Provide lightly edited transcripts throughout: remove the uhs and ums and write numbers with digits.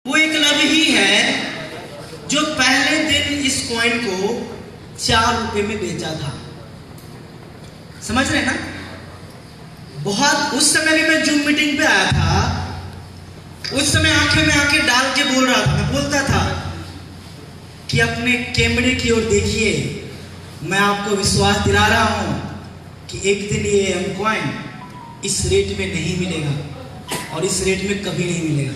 वो एक क्लब ही है जो पहले दिन इस कॉइन को 4 रुपए में बेचा था। समझ रहे ना? बहुत उस समय भी मैं जूम मीटिंग पे आया था, उस समय आंखें में आंखें डाल के बोल रहा था। मैं बोलता था कि अपने कैमरे की ओर देखिए, मैं आपको विश्वास दिला रहा हूं कि एक दिन ये एम कॉइन इस रेट में नहीं मिलेगा और इस रेट में कभी नहीं मिलेगा।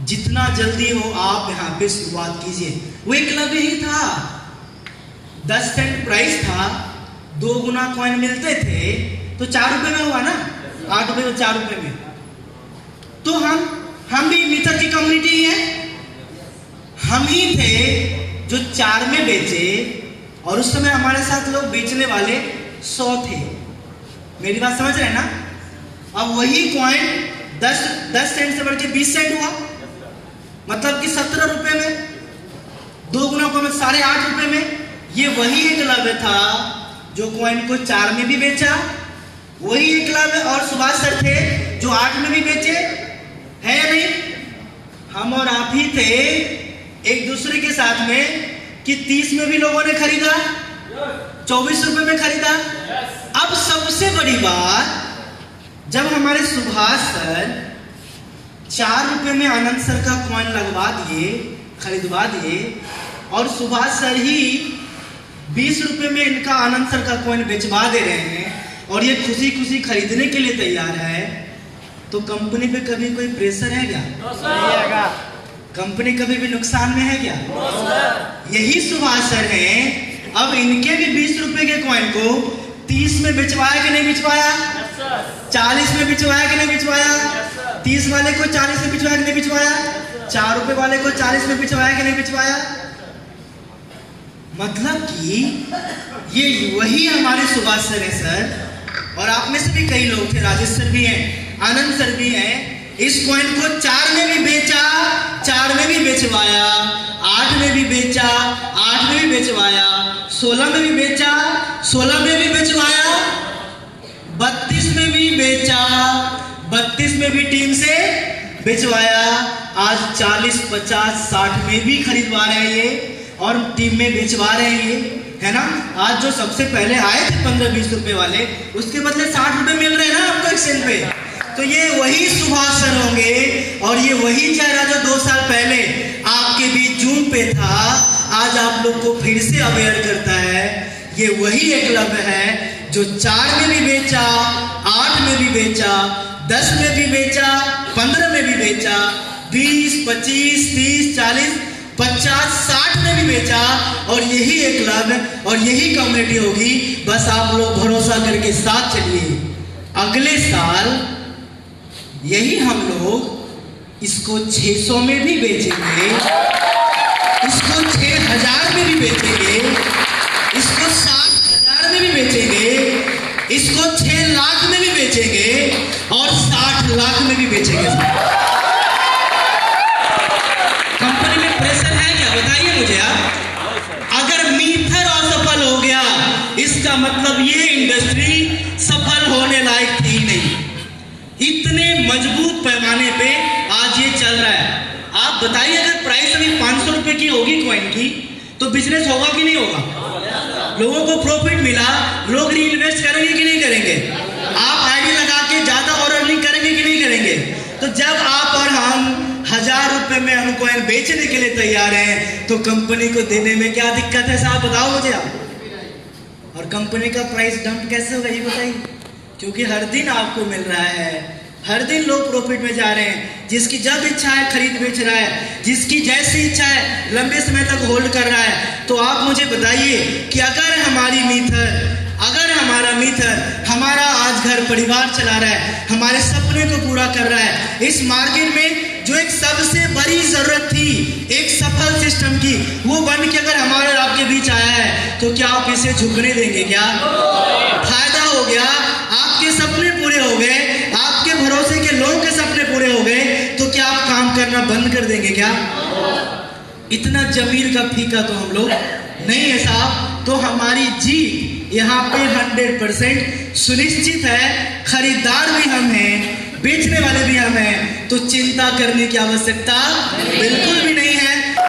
जितना जल्दी हो आप यहाँ पे शुरुआत कीजिए। वो एक क्लब ही था, 10 सेंट प्राइस था, 2 गुना कॉइन मिलते थे तो 4 रुपए में हुआ ना, 8 रुपए और 4 रुपए में। तो हम भी मित्र की कम्युनिटी है, हम ही थे जो 4 में बेचे और उस समय हमारे साथ लोग बेचने वाले 100 थे। मेरी बात समझ रहे हैं ना? अब वही कॉइन 10 सेंट से बढ़ के 20 सेंट हुआ, मतलब कि 17 रुपए में, 2 गुना को 8.5 रुपए में। ये वही एक क्लब था जो कॉइन को 4 में भी बेचा, वही एक क्लब है और सुभाष सर थे जो 8 में भी बेचे, है या नहीं? हम और आप ही थे एक दूसरे के साथ में कि 30 में भी लोगों ने खरीदा, 24 रुपए में खरीदा। अब सबसे बड़ी बात, जब हमारे सुभाष सर 4 रुपए में आनंद सर का कॉइन लगवा दिए, खरीदवा दिए, और सुभाष सर ही 20 रुपए में इनका आनंद सर का कॉइन बेचवा दे रहे हैं और ये खुशी खुशी खरीदने के लिए तैयार है, तो कंपनी पे कभी कोई प्रेशर है क्या? कंपनी कभी भी नुकसान में है क्या? यही सुभाष सर हैं, अब इनके भी 20 रुपए के कॉइन को 30 में बिचवाया कि नहीं बिचवाया? 40 में बिचवाया कि नहीं बिचवाया? 30 वाले को 40 में बिचवाया कि नहीं बिचवाया? 4 रुपए वाले को 40 में बिचवाया कि नहीं बिचवाया? मतलब कि ये वही हमारे सुभाष सर है सर, और आप में से भी कई लोग थे, राजेश सर भी हैं, आनंद सर भी हैं। इस कॉइन को 4 में भी बेचा, 4 में भी बेचवाया, 8 में भी बेचा, 8 में भी बेचवाया, 16 में भी बेचा, 16 में भी बेचवाया, 32 में भी बेचा, 32 में भी टीम से बेचवाया, आज 40, 50, 60 में भी खरीदवा रहे हैं ये और टीम में बेचवा रहे हैं ये, है ना? आज जो सबसे पहले आए थे 15-20 रुपए वाले, उसके बदले 60 रुपए मिल रहे हैं ना आपको एक्सचेंज पे। तो ये वही सुभाष सर होंगे और ये वही चेहरा जो 2 साल पहले आपके बीच जूम पे था, आज आप लोग को फिर से अवेयर करता है। ये वही एक क्लब है जो 4 में भी बेचा, 8 में भी बेचा, 10 में भी बेचा, 15 में भी बेचा, 20, 25, 30, 40, 50, 60 में भी बेचा, और यही एक क्लब और यही कम्युनिटी होगी। बस आप लोग भरोसा करके साथ चलिए, अगले साल यही हम लोग इसको 600 में भी बेचेंगे, इसको 6000 में भी बेचेंगे, इसको 70,000 में भी बेचेंगे, इसको 6 लाख में भी बेचेंगे और 60 लाख में भी बेचेंगे। कंपनी में प्रेशर है क्या? बताइए मुझे आप। अगर मीथर असफल हो गया, इसका मतलब ये इंडस्ट्री सफल होने लायक थी नहीं। इतने मजबूत पैमाने पे आज ये चल रहा है। आप बताइए, अगर प्राइस अभी 500 रुपए की होगी कॉइन की, तो बिजनेस होगा कि नहीं होगा? लोगों को प्रॉफिट मिला, लोग री इन्वेस्ट करेंगे कि नहीं करेंगे? आप आईडी लगा के ज्यादा और अर्निंग करेंगे कि नहीं करेंगे? तो जब आप और हम 1000 रुपए में हम कॉइन बेचने के लिए तैयार हैं, तो कंपनी को देने में क्या दिक्कत है साहब? बताओ मुझे आप। और कंपनी का प्राइस डंप कैसे होगा ये बताइए? क्योंकि हर दिन आपको मिल रहा है, हर दिन लोग प्रॉफिट में जा रहे हैं। जिसकी जब इच्छा है खरीद बेच रहा है, जिसकी जैसी इच्छा है लंबे समय तक होल्ड कर रहा है। तो आप मुझे बताइए कि अगर हमारा मीथर हमारा आज घर परिवार चला रहा है, हमारे सपने को पूरा कर रहा है, इस मार्केट में जो एक सबसे बड़ी जरूरत थी एक सफल सिस्टम की, वो बन के अगर हमारे और आपके बीच आया है, तो क्या आप इसे झुकने देंगे? क्या फायदा हो गया? आपके सपने पूरे हो गए, आपके भरोसे के लोगों के सपने पूरे हो गए, तो क्या आप काम करना बंद कर देंगे क्या? इतना जमीर का फीका तो हम लोग नहीं है साहब। तो हमारी जीत यहाँ पे 100% सुनिश्चित है। खरीदार भी हम हैं, बेचने वाले भी हम हैं। तो तो चिंता करने की आवश्यकता बिल्कुल